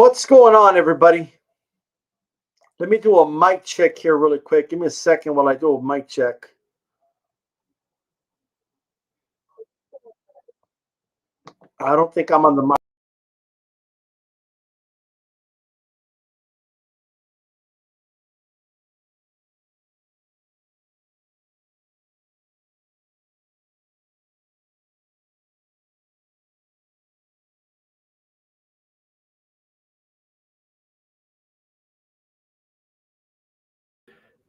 What's going on, everybody? Let me do a mic check here really quick. Give me a second while I do a mic check. I don't think I'm on the mic.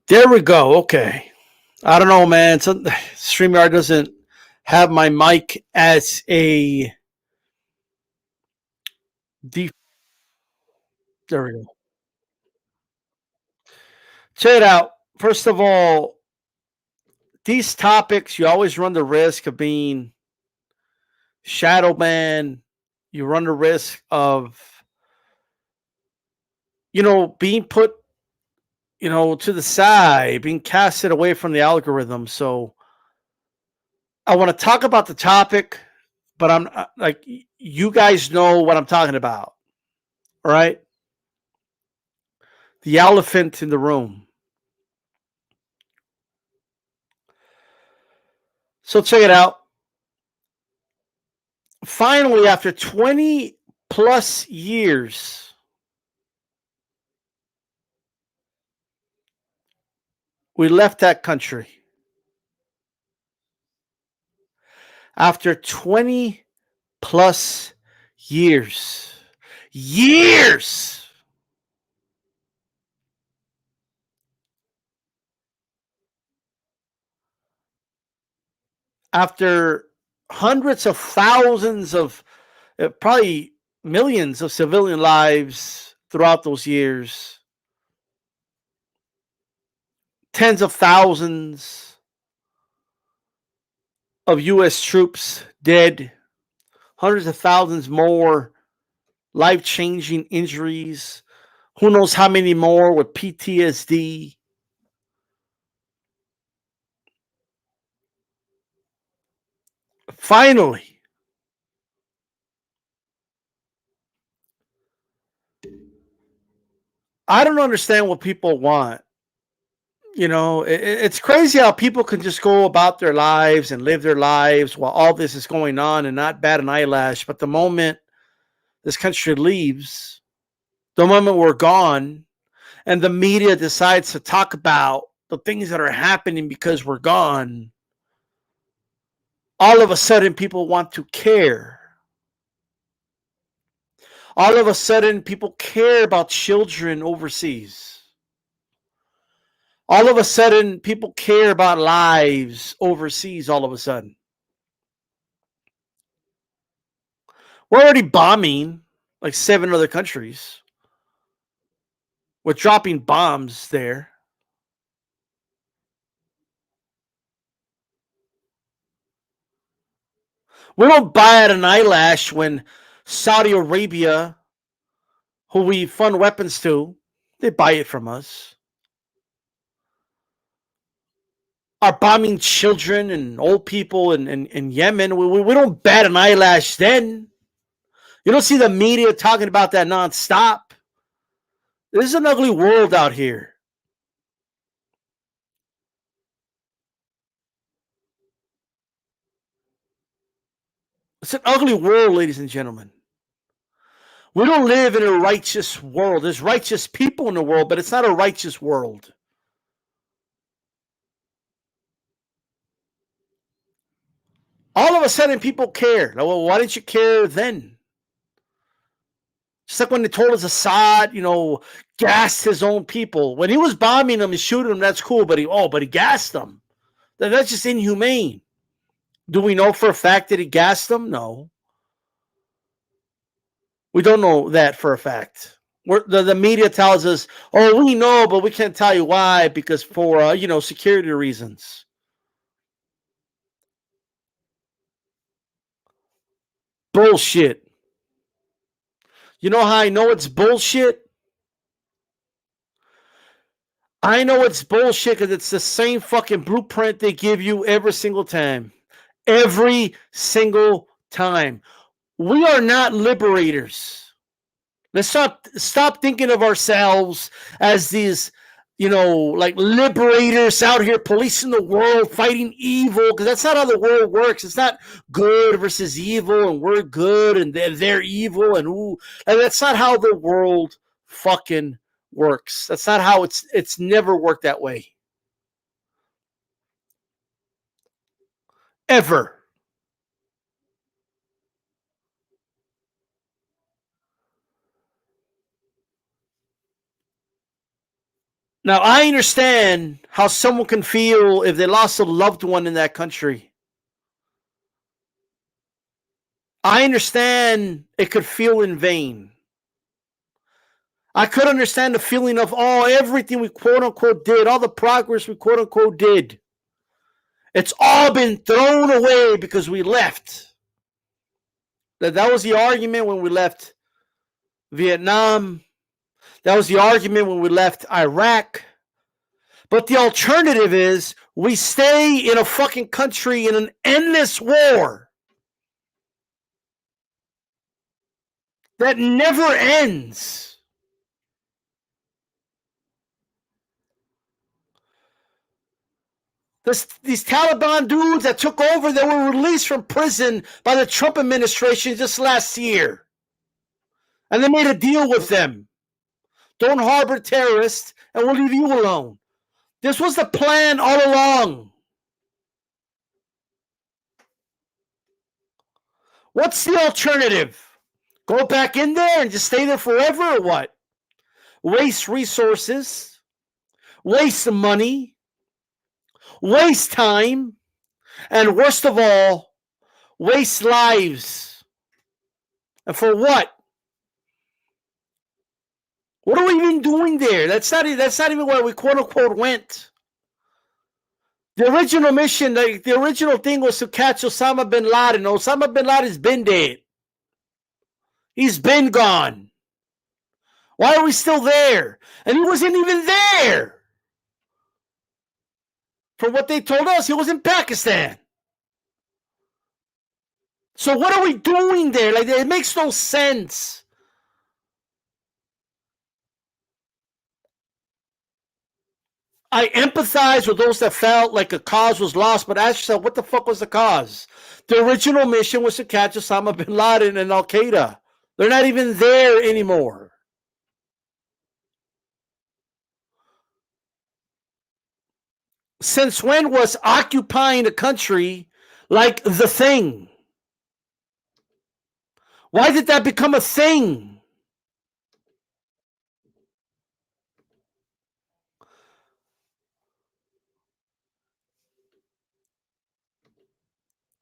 There we go. Okay. I don't know, man. StreamYard doesn't have my mic as a default. There we go. Check it out. First of all, these topics, you always run the risk of being shadow banned. You run the risk of, being put, to the side, being casted away from the algorithm. So I want to talk about the topic, but I'm like, you guys know what I'm talking about. All right. The elephant in the room. So check it out. Finally, after 20 plus years, we left that country. After 20 plus years. Years! After hundreds of thousands of, probably millions of civilian lives throughout those years, tens of thousands of U.S. troops dead, hundreds of thousands more life-changing injuries, who knows how many more with PTSD. Finally, I don't understand what people want. It's crazy how people can just go about their lives and live their lives while all this is going on and not bat an eyelash. But the moment this country leaves, the moment we're gone, and the media decides to talk about the things that are happening because we're gone, all of a sudden people want to care. All of a sudden people care about children overseas. All of a sudden people care about lives overseas all of a sudden. We're already bombing like 7 other countries. We're dropping bombs there. We don't bat an eyelash when Saudi Arabia, who we fund weapons to, they buy it from us, are bombing children and old people in Yemen. We don't bat an eyelash then. You don't see the media talking about that nonstop. This is an ugly world out here. It's an ugly world, ladies and gentlemen. We don't live in a righteous world. There's righteous people in the world, but it's not a righteous world. All of a sudden, people care. Like, well, why didn't you care then? Just like when they told us Assad, gassed his own people. When he was bombing them and shooting them, that's cool, but he gassed them. That's just inhumane. Do we know for a fact that he gassed them? No. We don't know that for a fact. The media tells us, oh, we know, but we can't tell you why, because for, security reasons. Bullshit. You know how I know it's bullshit? I know it's bullshit because it's the same fucking blueprint they give you every single time. Every single time. We are not liberators. Let's stop thinking of ourselves as these, like liberators out here policing the world, fighting evil, because that's not how the world works. It's not good versus evil, and we're good and they're evil, and that's not how the world fucking works. That's not how it's never worked that way. Ever. Now, I understand how someone can feel if they lost a loved one in that country. I understand it could feel in vain. I could understand the feeling of, everything we quote unquote did, all the progress we quote unquote did. It's all been thrown away because we left. That was the argument when we left Vietnam. That was the argument when we left Iraq. But the alternative is we stay in a fucking country in an endless war that never ends. These Taliban dudes that took over, that were released from prison by the Trump administration just last year. And they made a deal with them. Don't harbor terrorists, and we'll leave you alone. This was the plan all along. What's the alternative? Go back in there and just stay there forever, or what? Waste resources, waste money, waste time, and worst of all, waste lives. And for what? What are we even doing there? That's not even where we quote unquote went. The original mission, the original thing was to catch Osama bin Laden. Osama bin Laden's been dead. He's been gone. Why are we still there? And he wasn't even there. From what they told us, he was in Pakistan. So what are we doing there? Like, it makes no sense. I empathize with those that felt like a cause was lost, but ask yourself, what the fuck was the cause? The original mission was to catch Osama bin Laden and Al Qaeda. They're not even there anymore. Since when was occupying a country like the thing? Why did that become a thing?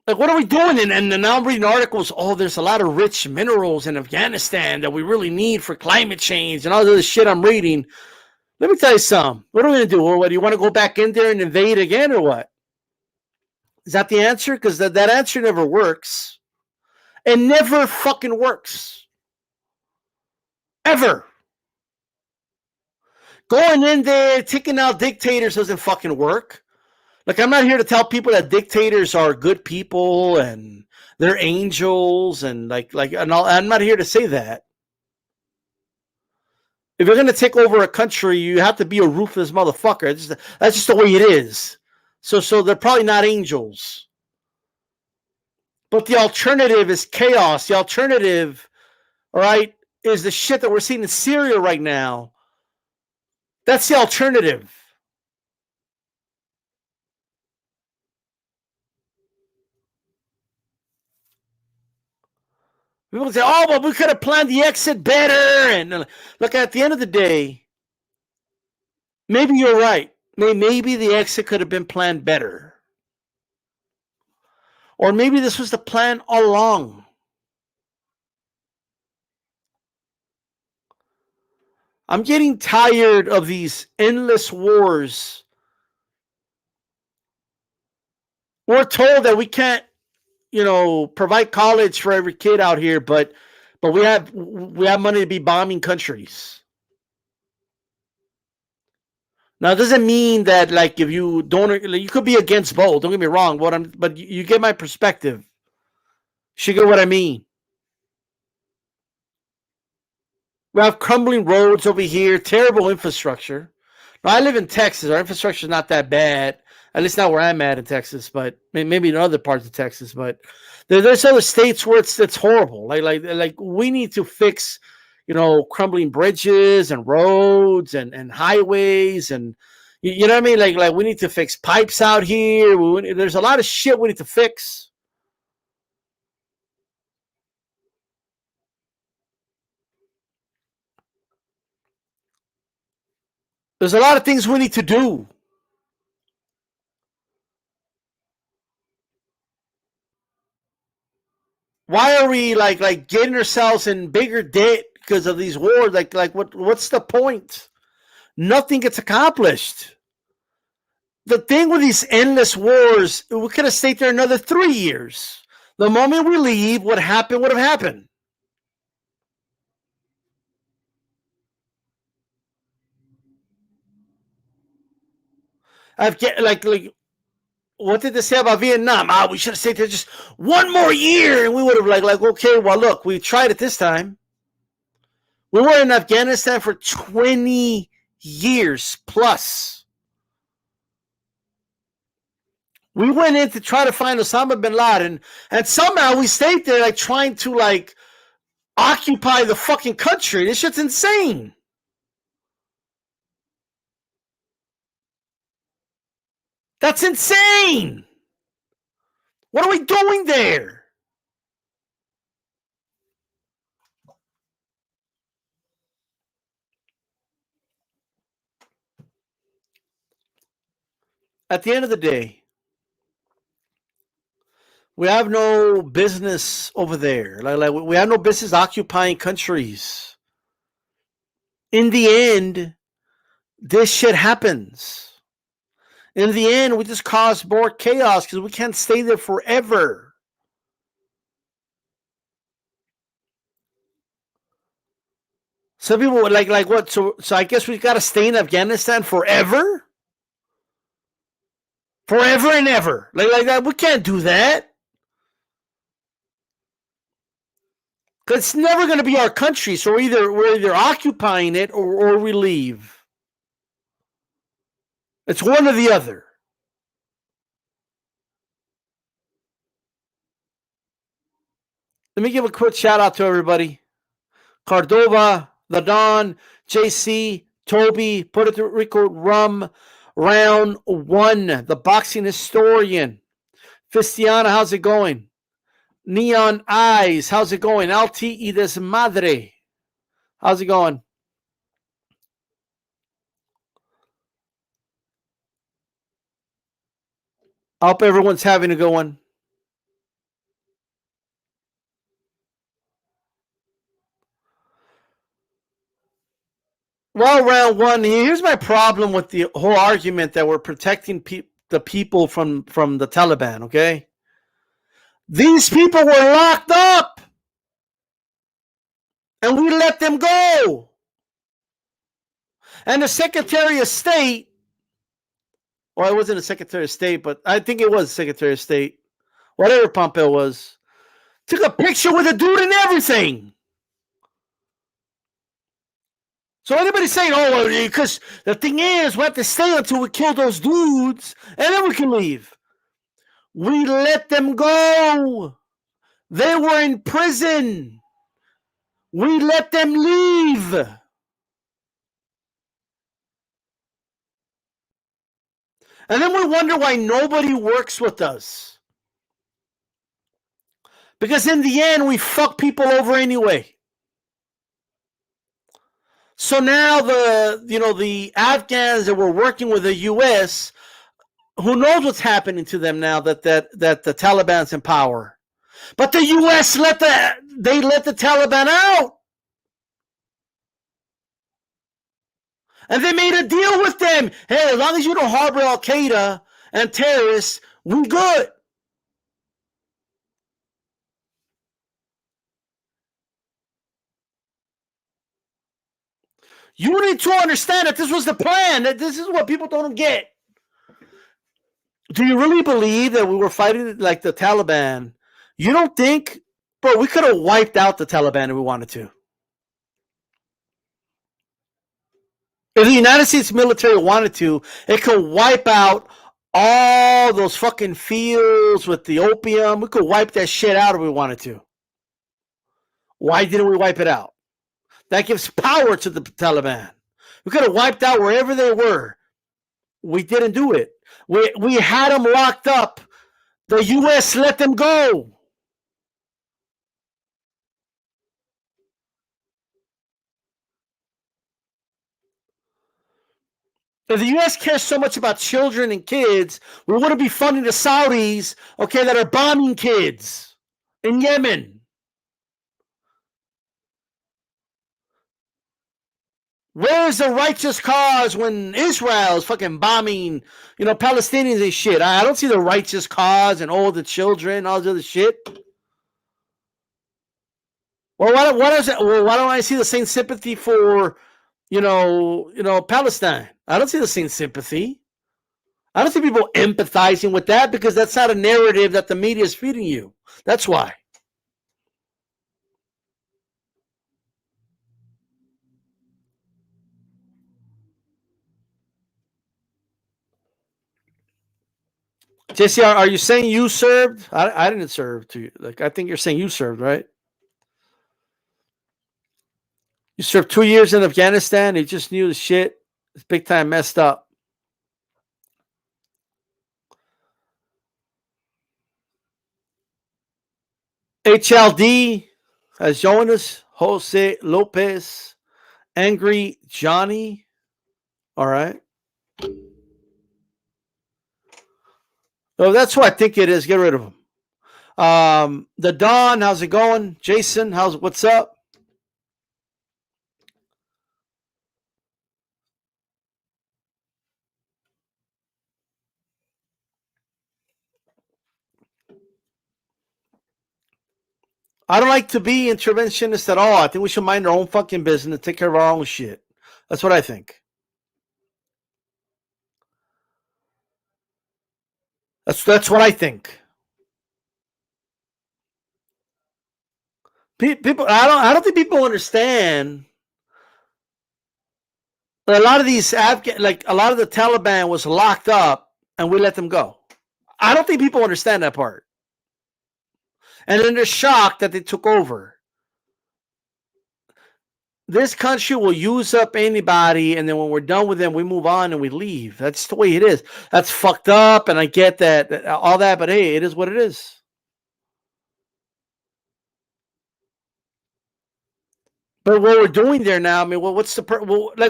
Like, what are we doing? And now I'm reading articles. There's a lot of rich minerals in Afghanistan that we really need for climate change and all this shit I'm reading. Let me tell you something. What are we going to do? Or what, do you want to go back in there and invade again, or what? Is that the answer? Because that answer never works. It never fucking works. Ever. Going in there, taking out dictators doesn't fucking work. Like, I'm not here to tell people that dictators are good people and they're angels and I'm not here to say that. If you're going to take over a country, you have to be a ruthless motherfucker. That's just the way it is. So they're probably not angels. But the alternative is chaos. The alternative, all right, is the shit that we're seeing in Syria right now. That's the alternative. People say, but we could have planned the exit better. And look, at the end of the day, maybe you're right. Maybe the exit could have been planned better. Or maybe this was the plan all along. I'm getting tired of these endless wars. We're told that we can't, provide college for every kid out here, but we have money to be bombing countries. Now, it doesn't mean that, like, if you don't, you could be against both. Don't get me wrong. But you get my perspective. You get what I mean. We have crumbling roads over here, terrible infrastructure. Now, I live in Texas. Our infrastructure is not that bad, at least not where I'm at in Texas, but maybe in other parts of Texas. But there's other states where it's horrible. Like we need to fix, crumbling bridges and roads and highways and you know what I mean. Like we need to fix pipes out here. There's a lot of shit we need to fix. There's a lot of things we need to do. Why are we like getting ourselves in bigger debt because of these wars? Like what's the point? Nothing gets accomplished. The thing with these endless wars, we could have stayed there another 3 years. The moment we leave, what happened would have happened. Like what did they say about Vietnam? We should have stayed there just one more year, and we would have like okay, well look, we tried it this time. We were in Afghanistan for 20 years plus. We went in to try to find Osama bin Laden, and somehow we stayed there like trying to like occupy the fucking country. This shit's insane. That's insane. What are we doing there? At the end of the day, we have no business over there. Like we have no business occupying countries. In the end, this shit happens. In the end, we just cause more chaos because we can't stay there forever. Some people would like what? So I guess we got to stay in Afghanistan forever, forever and ever. Like that, we can't do that. Because it's never going to be our country, so we're either occupying it or we leave. It's one or the other. Let me give a quick shout out to everybody. Cordova, The Don, JC, Toby, Puerto Rico Rum, Round 1, The Boxing Historian. Fistiana, how's it going? Neon Eyes, how's it going? LT y Desmadre, how's it going? I hope everyone's having a good one. Well, round 1, here's my problem with the whole argument that we're protecting the people from the Taliban, okay? These people were locked up and we let them go. And the Secretary of State, well, it wasn't a Secretary of State, but I think it was Secretary of State, whatever Pompeo was, took a picture with a dude and everything. So anybody saying, oh, because the thing is, we have to stay until we kill those dudes, and then we can leave. We let them go. They were in prison. We let them leave. And then we wonder why nobody works with us. Because in the end, we fuck people over anyway. So now the Afghans that were working with the U.S., who knows what's happening to them now that the Taliban's in power. But the U.S. let the Taliban out. And they made a deal with them. Hey, as long as you don't harbor Al-Qaeda and terrorists, we're good. You need to understand that this was the plan. That this is what people don't get. Do you really believe that we were fighting like the Taliban? You don't think, bro, we could have wiped out the Taliban if we wanted to. If the United States military wanted to, it could wipe out all those fucking fields with the opium. We could wipe that shit out if we wanted to. Why didn't we wipe it out? That gives power to the Taliban. We could have wiped out wherever they were. We didn't do it. We had them locked up. The U.S. let them go. If the U.S. cares so much about children and kids, we wouldn't be funding the Saudis, okay, that are bombing kids in Yemen. Where's the righteous cause when Israel's fucking bombing, Palestinians and shit? I don't see the righteous cause and all the children, all this other shit. Well, why don't I see the same sympathy for, Palestine? I don't see the same sympathy. I don't see people empathizing with that because that's not a narrative that the media is feeding you. That's why. JC, are you saying you served? I didn't serve to you. Like, I think you're saying you served, right? You served 2 years in Afghanistan. You just knew the shit. It's big time messed up. HLD has joined us. Jose Lopez, Angry Johnny. All right. Oh, that's what I think it is. Get rid of him. The Don, how's it going? Jason, what's up? I don't like to be interventionist at all. I think we should mind our own fucking business and take care of our own shit. That's what I think. That's what I think. People, I don't think people understand that a lot of these a lot of the Taliban was locked up and we let them go. I don't think people understand that part. And then they're shocked that they took over. This country will use up anybody, and then when we're done with them, we move on and we leave. That's the way it is. That's fucked up, and I get that, all that, but hey, it is what it is. But what we're doing there now, I mean, what's the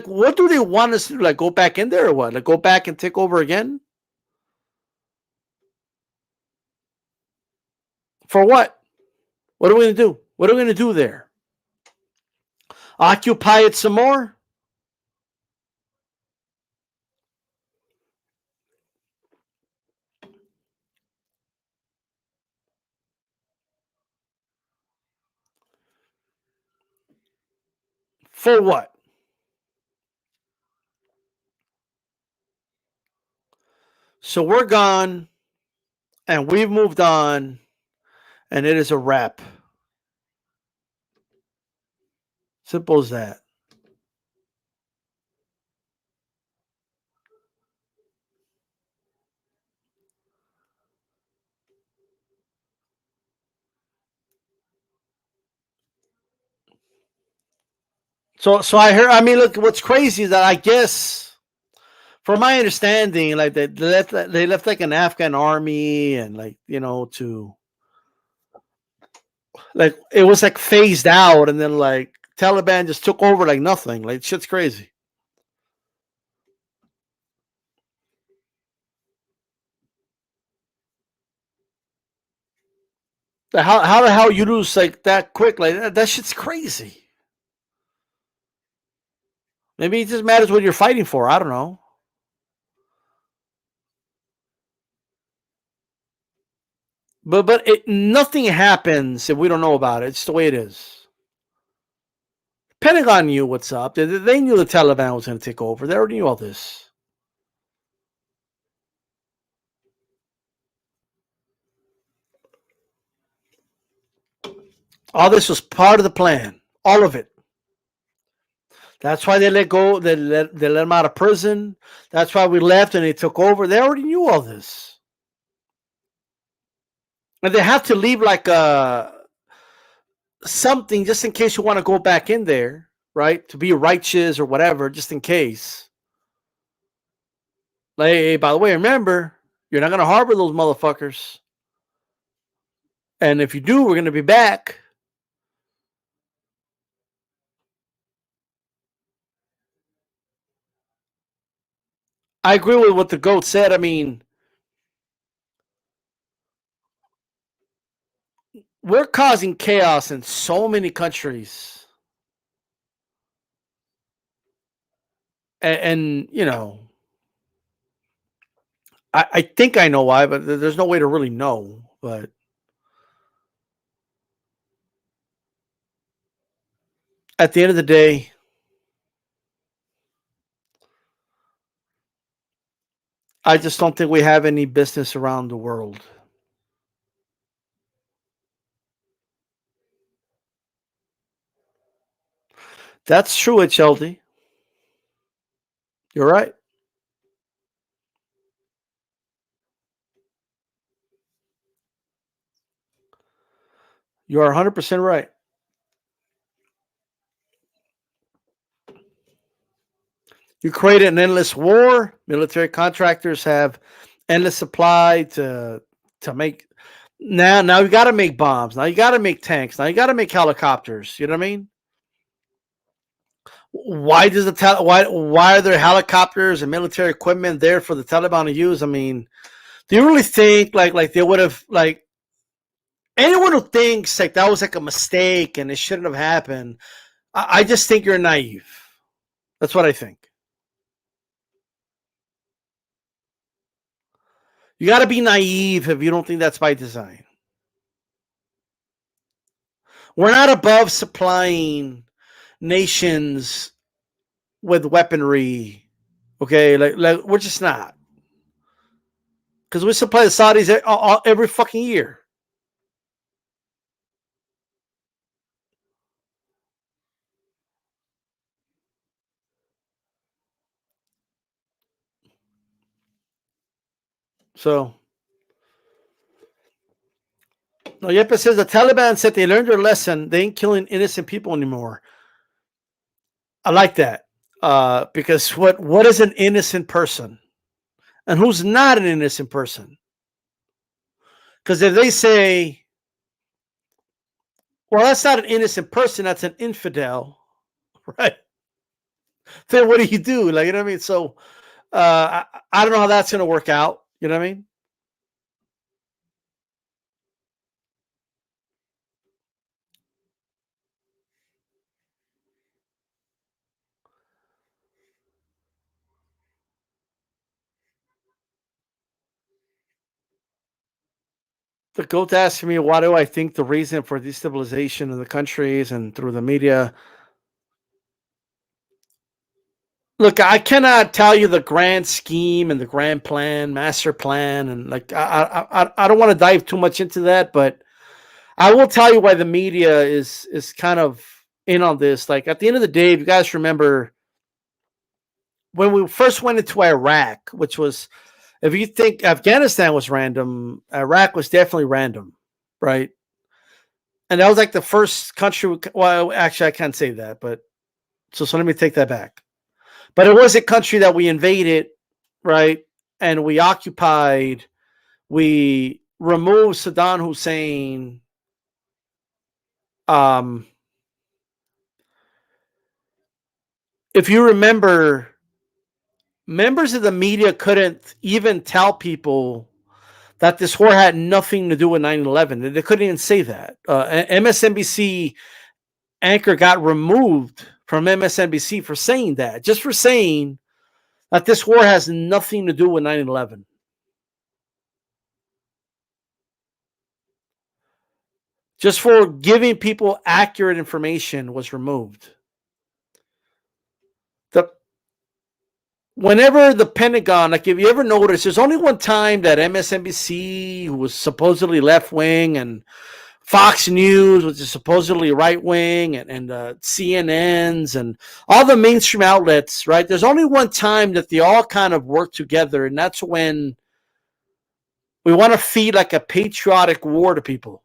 what do they want us to do? Like, go back in there or what? Like, go back and take over again? For what? What are we going to do? What are we going to do there? Occupy it some more? For what? So we're gone, and we've moved on, and it is a wrap. Simple as that. So I heard. I mean, look, what's crazy is that I guess, from my understanding, like they left like an Afghan army, and to like it was like phased out, and then like Taliban just took over like nothing. Like, shit's crazy. How the hell you lose like that quick? Like that shit's crazy. Maybe it just matters what you're fighting for. I don't know. But nothing happens if we don't know about it. It's the way it is. Pentagon knew what's up. They knew the Taliban was going to take over. They already knew all this. All this was part of the plan. All of it. That's why they let go. They let him out of prison. That's why we left and they took over. They already knew all this, and they have to leave like something just in case you want to go back in there, right? To be righteous or whatever, just in case. Like, hey, by the way, remember, you're not gonna harbor those motherfuckers, and if you do, we're gonna be back. I agree with what the goat said. I mean, we're causing chaos in so many countries, and you know, I think I know why, but there's no way to really know. But at the end of the day, I just don't think we have any business around the world. That's true, HLD. You're right. You are 100% right. You create an endless war. Military contractors have endless supply to make. Now you got to make bombs. Now you got to make tanks. Now you got to make helicopters. You know what I mean? Why does why are there helicopters and military equipment there for the Taliban to use? I mean, do you really think like they would have like anyone who thinks like that was like a mistake and it shouldn't have happened? I just think you're naive. That's what I think. You got to be naive if you don't think that's by design. We're not above supplying nations with weaponry. Okay, like we're just not, because we supply the Saudis every fucking year. So, no, Yepa says the Taliban said they learned their lesson. They ain't killing innocent people anymore. I like that because what is an innocent person, and who's not an innocent person? Because if they say, well, that's not an innocent person, that's an infidel, right? Then what do you do? Like, you know what I mean? So I don't know how that's going to work out. You know what I mean? The goat asked me, why do I think the reason for destabilization of the countries and through the media? Look, I cannot tell you the grand scheme and the grand plan, master plan, and like I don't want to dive too much into that, but I will tell you why the media is kind of in on this. Like at the end of the day, if you guys remember when we first went into Iraq, which was, if you think Afghanistan was random, Iraq was definitely random, right? And that was like the first country. Well, actually, I can't say that, but so let me take that back. But it was a country that we invaded, right? And we occupied. We removed Saddam Hussein. Um, if you remember, members of the media couldn't even tell people that this war had nothing to do with 9/11. They couldn't even say that. MSNBC anchor got removed from MSNBC for saying that, just for saying that this war has nothing to do with 9/11. Just for giving people accurate information was removed. The Whenever the Pentagon, like if you ever notice, there's only one time that MSNBC, who was supposedly left wing and Fox News, which is supposedly right wing, and CNNs and all the mainstream outlets, right? There's only one time that they all kind of work together, and that's when we want to feed like a patriotic war to people.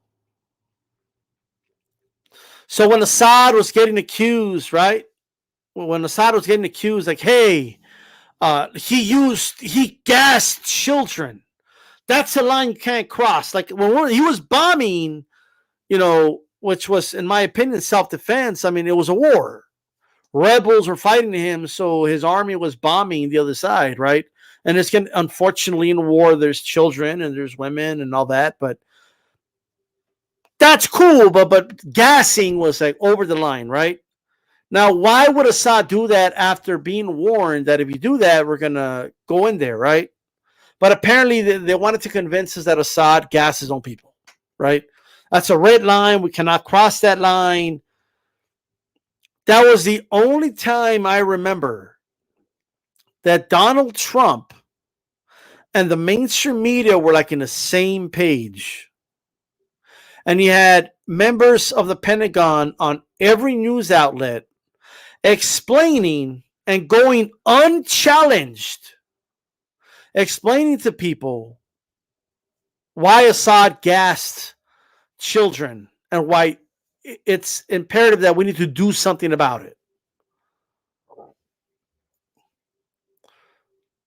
So when Assad was getting accused, right? When Assad was getting accused, like, hey, he gassed children. That's a line you can't cross. Like when he was bombing, which was, in my opinion, self-defense. I mean, it was a war. Rebels were fighting him, so his army was bombing the other side, right? And it's unfortunately in war, there's children and there's women and all that, but that's cool. But gassing was like over the line, right? Now, why would Assad do that after being warned that if you do that, we're gonna go in there, right? But apparently, they wanted to convince us that Assad gassed his own people, right? That's a red line. We cannot cross that line. That was the only time I remember that Donald Trump and the mainstream media were like in the same page. And he had members of the Pentagon on every news outlet explaining and going unchallenged, explaining to people why Assad gassed children and why it's imperative that we need to do something about it.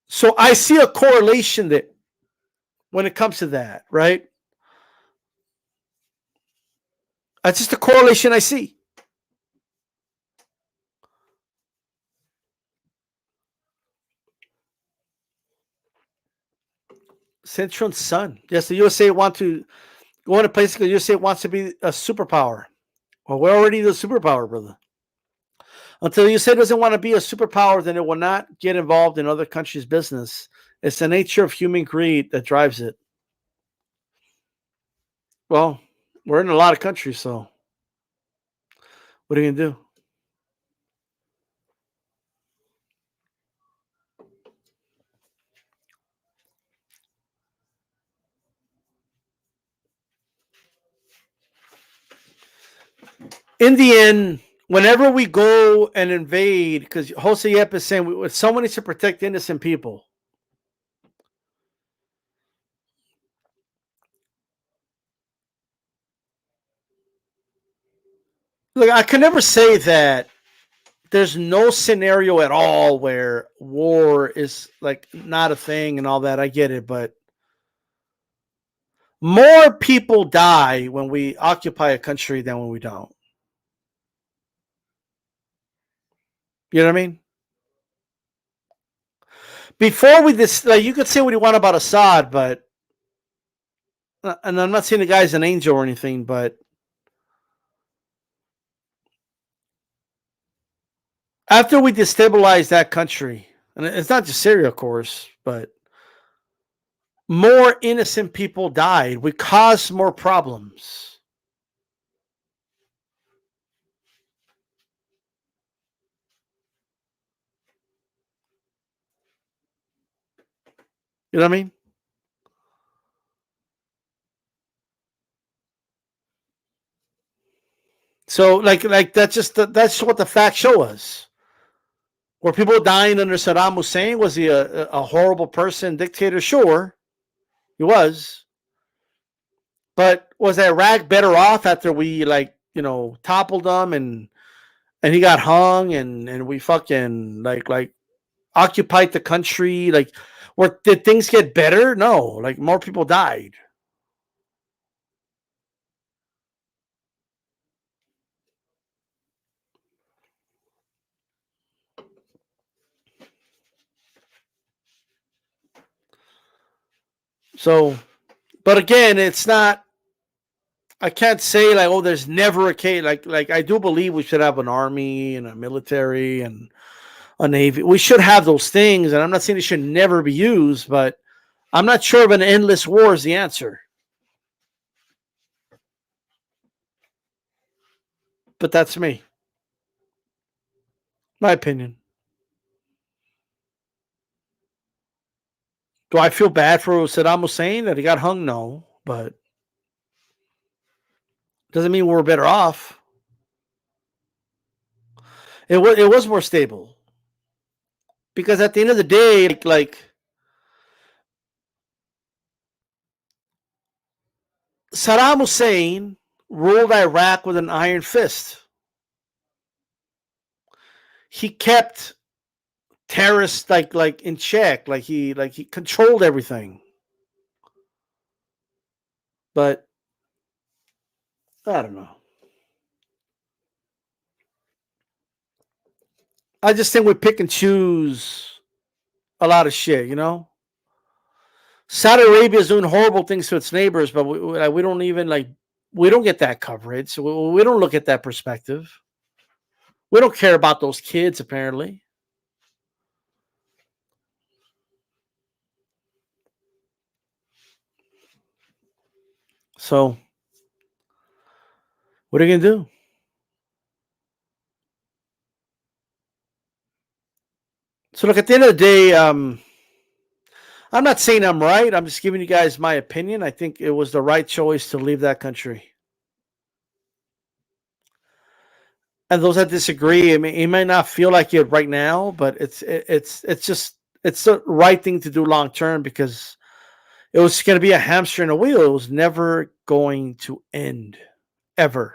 So I see a correlation that when it comes to that, right? That's just a correlation I see. Central Sun. Yes, the USA want to go into place because the USA wants to be a superpower. Well, we're already the superpower, brother. Until the USA doesn't want to be a superpower, then it will not get involved in other countries' business. It's the nature of human greed that drives it. Well, we're in a lot of countries, so what are you gonna do? In the end, whenever we go and invade, because Jose Yep is saying someone needs to protect innocent people. Look, I can never say that there's no scenario at all where war is like not a thing and all that. I get it, but more people die when we occupy a country than when we don't. You know what I mean? Before we this, like, you could say what you want about Assad, but and I'm not saying the guy's an angel or anything, but after we destabilize that country, and it's not just Syria, of course, but more innocent people died. We caused more problems. You know what I mean? So, like that's what the facts show us. Were people dying under Saddam Hussein? Was he a horrible person, dictator? Sure, he was. But was Iraq better off after we toppled him and he got hung and we fucking like occupied the country? Like, where did things get better? No, like more people died. So, but again, it's not. I can't say like, oh, there's never a case. Like I do believe we should have an army and a military and a navy. We should have those things, and I'm not saying it should never be used, but I'm not sure if an endless war is the answer. But that's me, my opinion. Do I feel bad for Saddam Hussein that he got hung? No, but Doesn't mean we're better off. It was more stable because at the end of the day, Saddam Hussein ruled Iraq with an iron fist. He kept terrorists in check, like he controlled everything. But I don't know. I just think we pick and choose a lot of shit, you know? Saudi Arabia is doing horrible things to its neighbors, but we don't even we don't get that coverage. So we don't look at that perspective. We don't care about those kids apparently. So what are you gonna do? So look, at the end of the day, I'm not saying I'm right. I'm just giving you guys my opinion. I think it was the right choice to leave that country. And those that disagree, I mean, it may not feel like it right now, but it's the right thing to do long term because it was going to be a hamster in a wheel. It was never going to end, ever.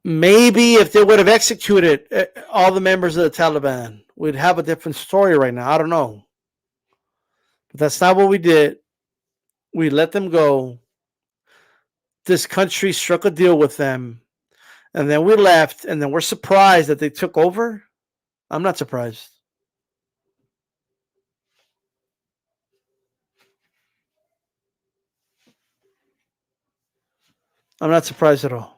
Maybe if they would have executed all the members of the Taliban, we'd have a different story right now. I don't know. But that's not what we did. We let them go. This country struck a deal with them, and then we left, and then we're surprised that they took over. I'm not surprised. I'm not surprised at all.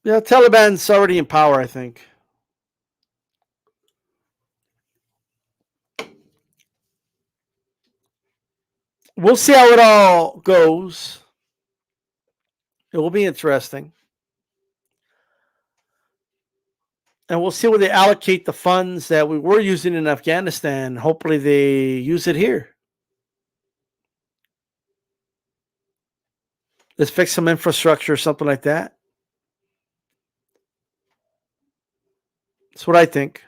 Yeah, Taliban's already in power, I think. We'll see how it all goes. It will be interesting. And we'll see where they allocate the funds that we were using in Afghanistan. Hopefully, they use it here. Let's fix some infrastructure or something like that. That's what I think.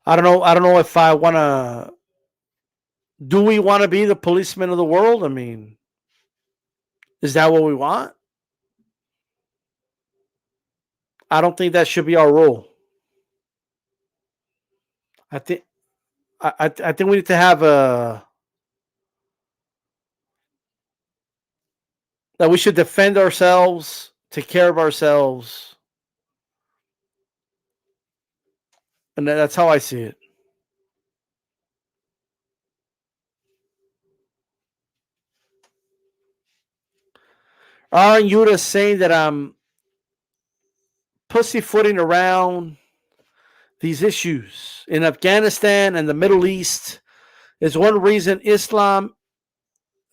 I don't know. I don't know if I want to. Do we want to be the policeman of the world? I mean, is that what we want? I don't think that should be our role. I think I think we need to have a that we should defend ourselves, take care of ourselves, and that's how I see it. Aren't you just saying that I'm pussyfooting around these issues in Afghanistan and the Middle East? Is one reason Islam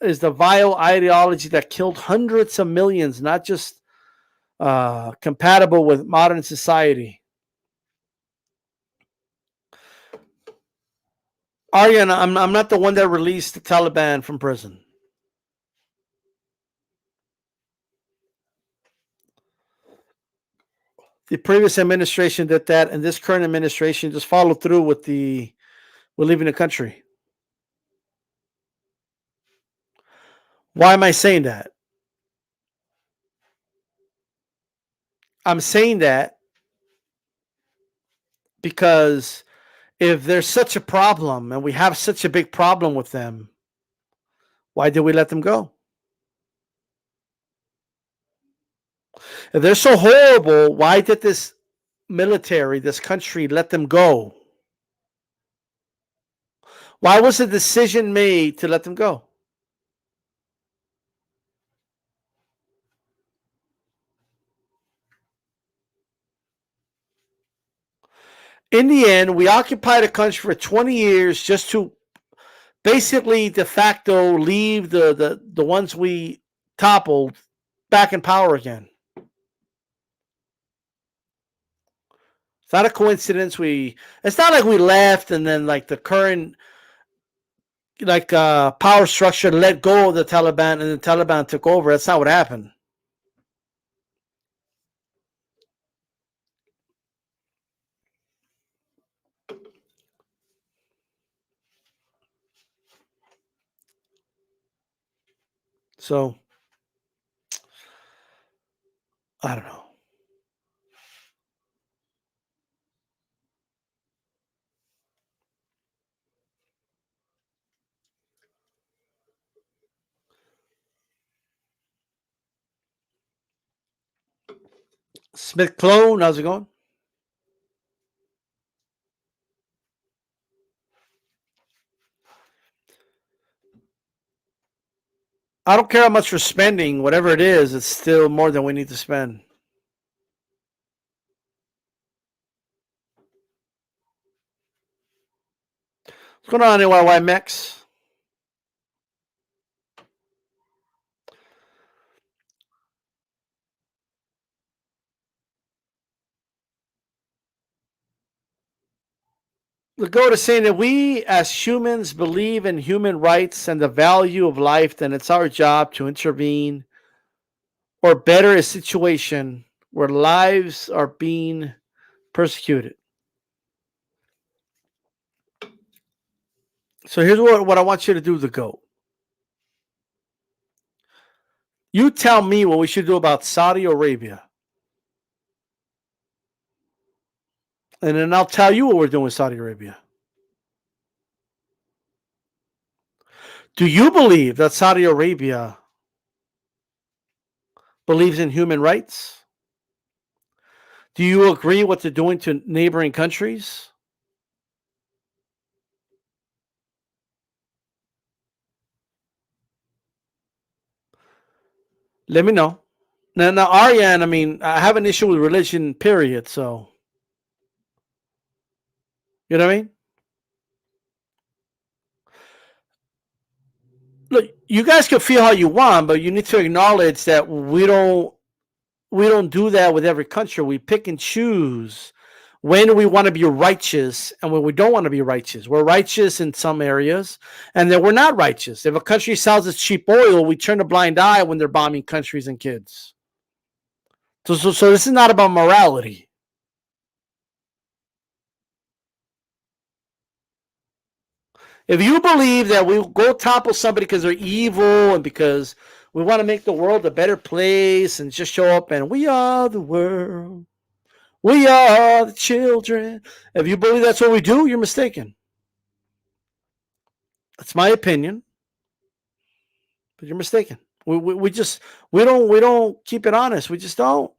is the vile ideology that killed hundreds of millions, not just compatible with modern society. Aryan, I'm not the one that released the Taliban from prison. The previous administration did that, and this current administration just followed through with the we're leaving the country. Why am I saying that? I'm saying that because if there's such a problem and we have such a big problem with them, why did we let them go? If they're so horrible, why did this military, this country, let them go? Why was the decision made to let them go? In the end, we occupied a country for 20 years just to basically de facto leave the ones we toppled back in power again. It's not a coincidence. It's not like we left and then like the current power structure let go of the Taliban and the Taliban took over. That's not what happened. So I don't know. Smith Clone, how's it going? I don't care how much we're spending, whatever it is, it's still more than we need to spend. What's going on, AYY Mex? The goat is saying that we as humans believe in human rights and the value of life, then it's our job to intervene or better a situation where lives are being persecuted. So here's what I want you to do, the goat. You tell me what we should do about Saudi Arabia. And then I'll tell you what we're doing with Saudi Arabia. Do you believe that Saudi Arabia believes in human rights? Do you agree what they're doing to neighboring countries? Let me know. Now, Aryan, I mean, I have an issue with religion, period. So, you know what I mean? Look, you guys can feel how you want, but you need to acknowledge that we don't do that with every country. We pick and choose when we want to be righteous and when we don't want to be righteous. We're righteous in some areas, and then we're not righteous. If a country sells its cheap oil, we turn a blind eye when they're bombing countries and kids. So this is not about morality. If you believe that we go topple somebody because they're evil and because we want to make the world a better place and just show up and we are the world, we are the children. If you believe that's what we do, you're mistaken. That's my opinion, but you're mistaken. We just we don't keep it honest. We just don't.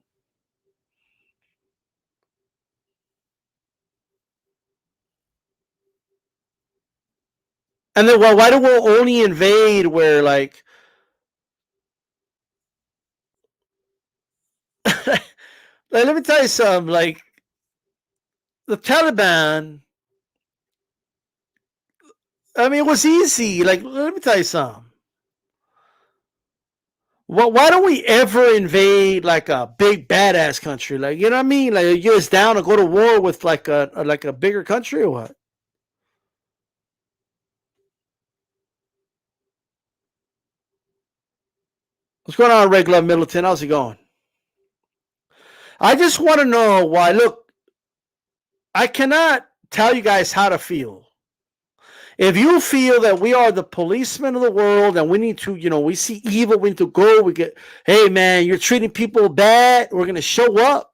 And then why do we only invade where like let me tell you something. Like the Taliban, I mean, it was easy. Like let me tell you something. Well, why don't we ever invade like a big badass country? Like you know what I mean? Like get us down and go to war with like a bigger country or what? What's going on, Red Glove Middleton? How's it going? I just want to know why. Look, I cannot tell you guys how to feel. If you feel that we are the policemen of the world and we need to, we see evil, we need to go, we get, hey man, you're treating people bad, we're going to show up.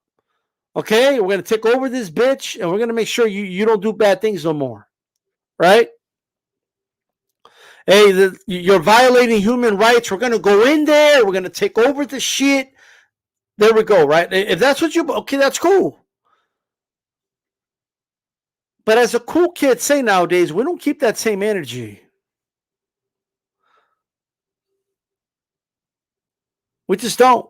Okay, we're going to take over this bitch and we're going to make sure you don't do bad things no more. Right? Hey, you're violating human rights. We're going to go in there. We're going to take over the shit. There we go, right? If that's what okay, that's cool. But as a cool kid say nowadays, we don't keep that same energy. We just don't.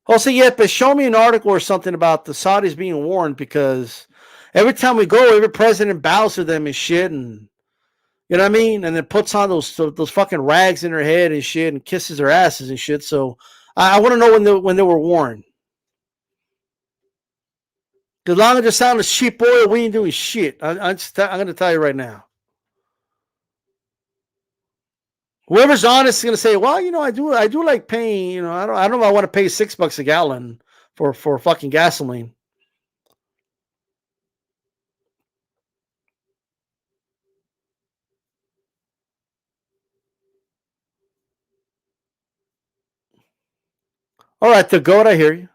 Also, yeah, but show me an article or something about the Saudis being warned, because every time we go, every president bows to them and shit, and you know what I mean, and then puts on those fucking rags in their head and shit, and kisses their asses and shit. So I want to know when they were warned. As long as they're selling us cheap oil, we ain't doing shit. I'm going to tell you right now. Whoever's honest is going to say, well, I do like paying. I don't know if I want to pay $6 a gallon for fucking gasoline. All right, the goat, I hear you.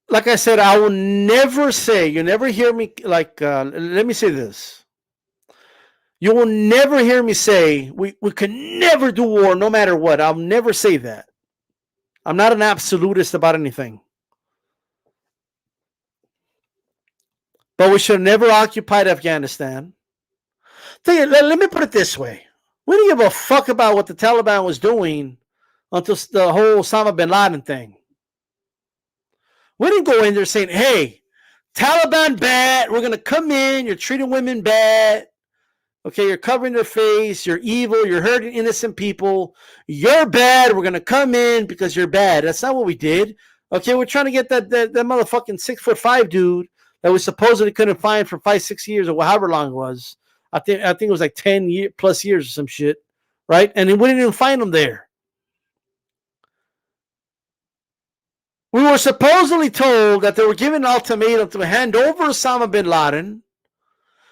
Like I said, I will never say, you never hear me, let me say this. You will never hear me say, we can never do war no matter what. I'll never say that. I'm not an absolutist about anything. But we should have never occupied Afghanistan. Let me put it this way. We didn't give a fuck about what the Taliban was doing until the whole Osama bin Laden thing. We didn't go in there saying, hey, Taliban bad. We're going to come in. You're treating women bad. Okay, you're covering their face. You're evil. You're hurting innocent people. You're bad. We're going to come in because you're bad. That's not what we did. Okay, we're trying to get that motherfucking 6'5" dude that we supposedly couldn't find for 5-6 years or however long it was. I think it was like 10 plus years or some shit, right? And we didn't even find him there. We were supposedly told that they were given an ultimatum to hand over Osama bin Laden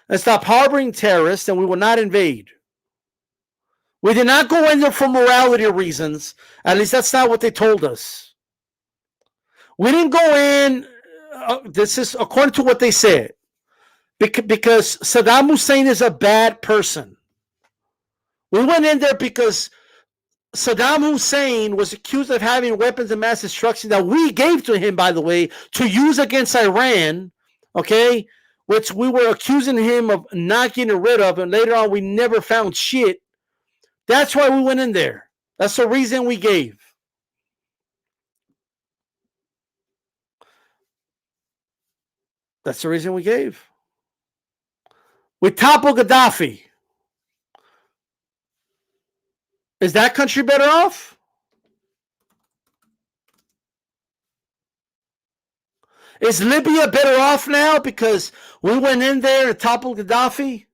and stop harboring terrorists, and we will not invade. We did not go in there for morality reasons. At least that's not what they told us. We didn't go in, this is according to what they said, because Saddam Hussein is a bad person. We went in there because Saddam Hussein was accused of having weapons of mass destruction that we gave to him, by the way, to use against Iran, okay, which we were accusing him of not getting rid of, and later on we never found shit. That's why we went in there. That's the reason we gave. That's the reason we gave. We toppled Gaddafi. Is that country better off? Is Libya better off now because we went in there and toppled Gaddafi?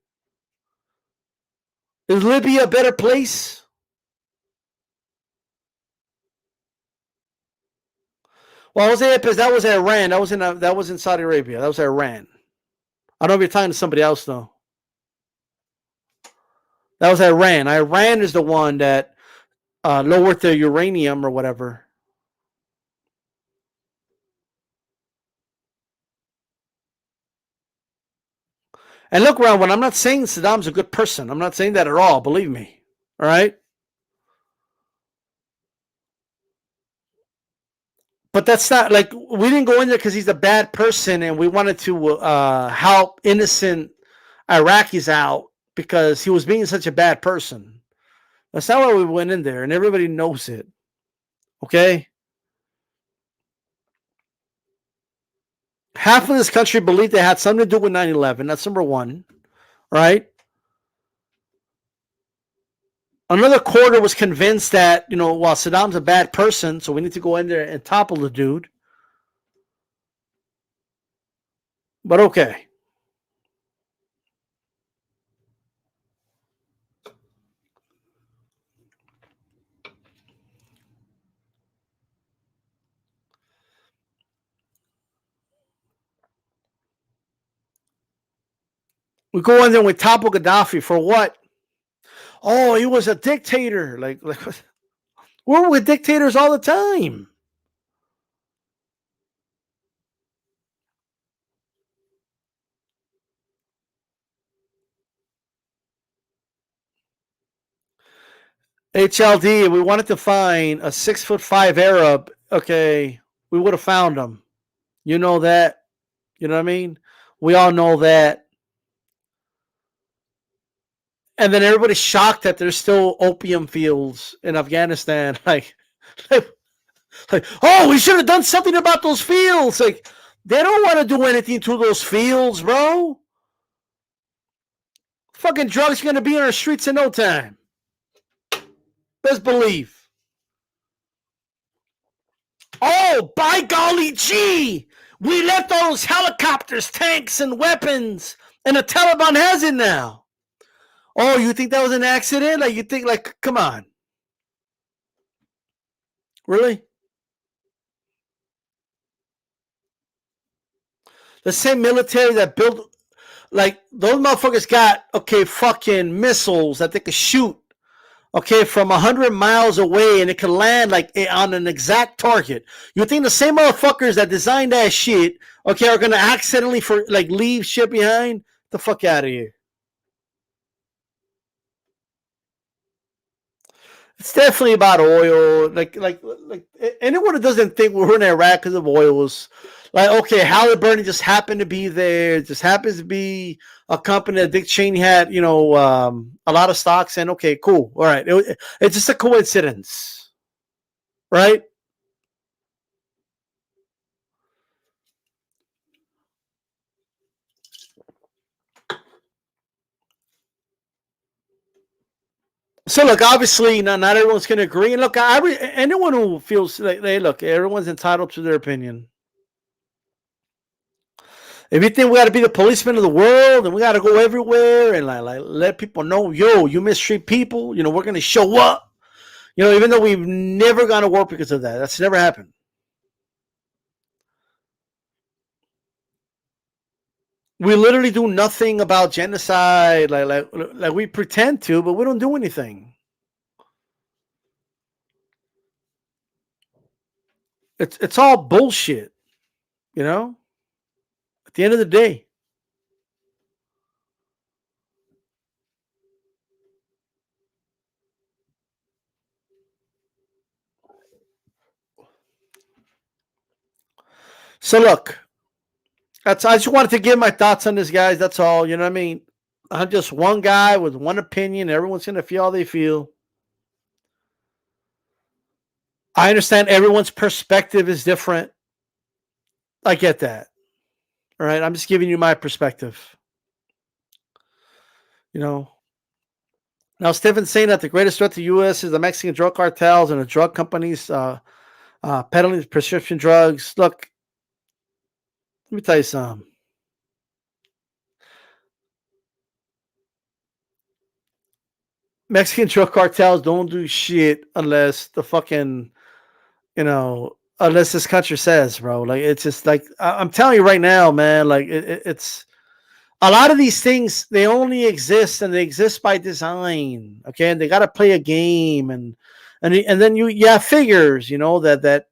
Is Libya a better place? Well, I was there because that was Iran. That was in Saudi Arabia. That was Iran. I don't know if you're talking to somebody else though. That was Iran. Iran is the one that lowered the uranium or whatever. And look, Ron, I'm not saying Saddam's a good person. I'm not saying that at all. Believe me. All right. But that's not like we didn't go in there because he's a bad person and we wanted to help innocent Iraqis out because he was being such a bad person. That's not why we went in there, and everybody knows it. Okay? Half of this country believed they had something to do with 9/11. That's number one. Right? Another quarter was convinced that, while Saddam's a bad person, so we need to go in there and topple the dude. But okay. We go in there and we topple Gaddafi for what? Oh, he was a dictator. Like we're with dictators all the time. HLD, we wanted to find a 6'5" Arab. Okay, we would have found him. You know that. You know what I mean? We all know that. And then everybody's shocked that there's still opium fields in Afghanistan. Like, oh, we should have done something about those fields. Like, they don't want to do anything to those fields, bro. Fucking drugs going to be on our streets in no time. Best believe. Oh, by golly gee, we left all those helicopters, tanks, and weapons, and the Taliban has it now. Oh, you think that was an accident? Like, you think, like, come on. Really? The same military that built, like, those motherfuckers got, okay, fucking missiles that they could shoot, okay, from 100 miles away, and it can land, like, on an exact target. You think the same motherfuckers that designed that shit, okay, are going to accidentally, leave shit behind? The fuck out of here. It's definitely about oil. Like anyone who doesn't think we're in Iraq because of oil is like, okay, Halliburton just happened to be there. It just happens to be a company that Dick Cheney had, a lot of stocks in. Okay, cool. All right. It's just a coincidence, right? So look, obviously, not everyone's going to agree. And look, anyone who feels like everyone's entitled to their opinion. If you think we got to be the policeman of the world and we got to go everywhere and like let people know, yo, you mistreat people, we're going to show up. Even though we've never gone to war because of that. That's never happened. We literally do nothing about genocide. Like we pretend to, but we don't do anything. It's all bullshit, at the end of the day. So look, I just wanted to give my thoughts on this, guys. That's all. You know what I mean? I'm just one guy with one opinion. Everyone's gonna feel how they feel. I understand everyone's perspective is different. I get that. All right. I'm just giving you my perspective. Now, Stefan's saying that the greatest threat to the U.S. is the Mexican drug cartels and the drug companies peddling prescription drugs. Look, let me tell you something. Mexican drug cartels don't do shit unless unless this country says, bro. Like, it's just like, I'm telling you right now, man, like, it's a lot of these things, they only exist and they exist by design. Okay. And they got to play a game and then you have figures, that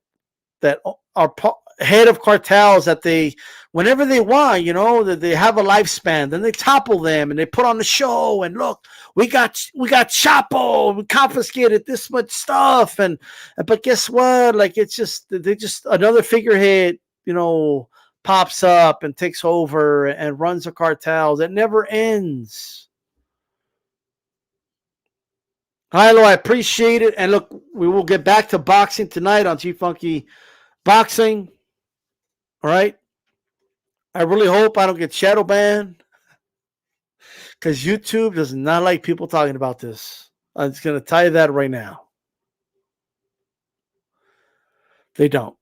are head of cartels that they, whenever they want, that they have a lifespan, then they topple them and they put on the show and look, we got Chapo, we confiscated this much stuff. But guess what? Like, it's just, they just another figurehead, pops up and takes over and runs the cartels. It never ends. Hilo, I appreciate it. And look, we will get back to boxing tonight on G-Funky Boxing. All right. I really hope I don't get shadow banned because YouTube does not like people talking about this. I'm just going to tell you that right now. They don't.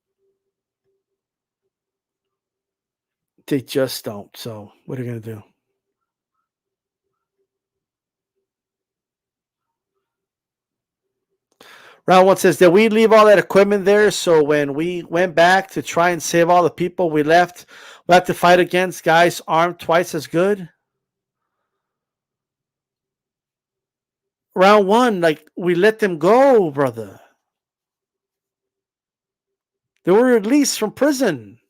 They just don't. So what are you going to do? Round one says, did we leave all that equipment there? So when we went back to try and save all the people we left, we had to fight against guys armed twice as good? Round one, like, we let them go, brother. They were released from prison.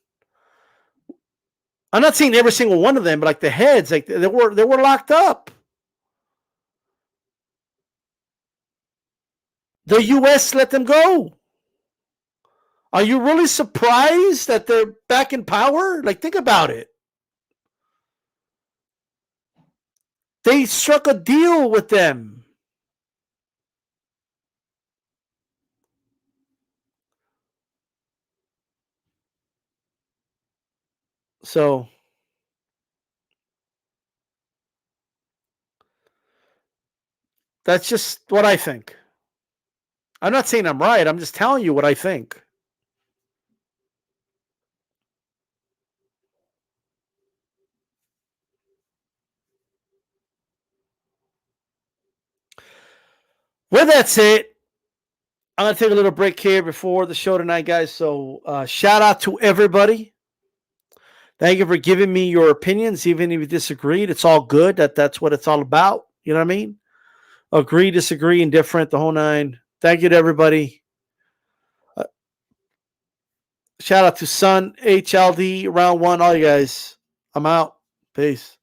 I'm not saying every single one of them, but like the heads, like they were locked up. The U.S. let them go. Are you really surprised that they're back in power? Like, think about it. They struck a deal with them. So that's just what I think. I'm not saying I'm right. I'm just telling you what I think. With that said, I'm going to take a little break here before the show tonight, guys. So shout out to everybody. Thank you for giving me your opinions, even if you disagreed. It's all good. That's what it's all about. You know what I mean? Agree, disagree, indifferent, the whole nine. Thank you to everybody. Shout out to Sun, HLD, Round One, all you guys. I'm out. Peace.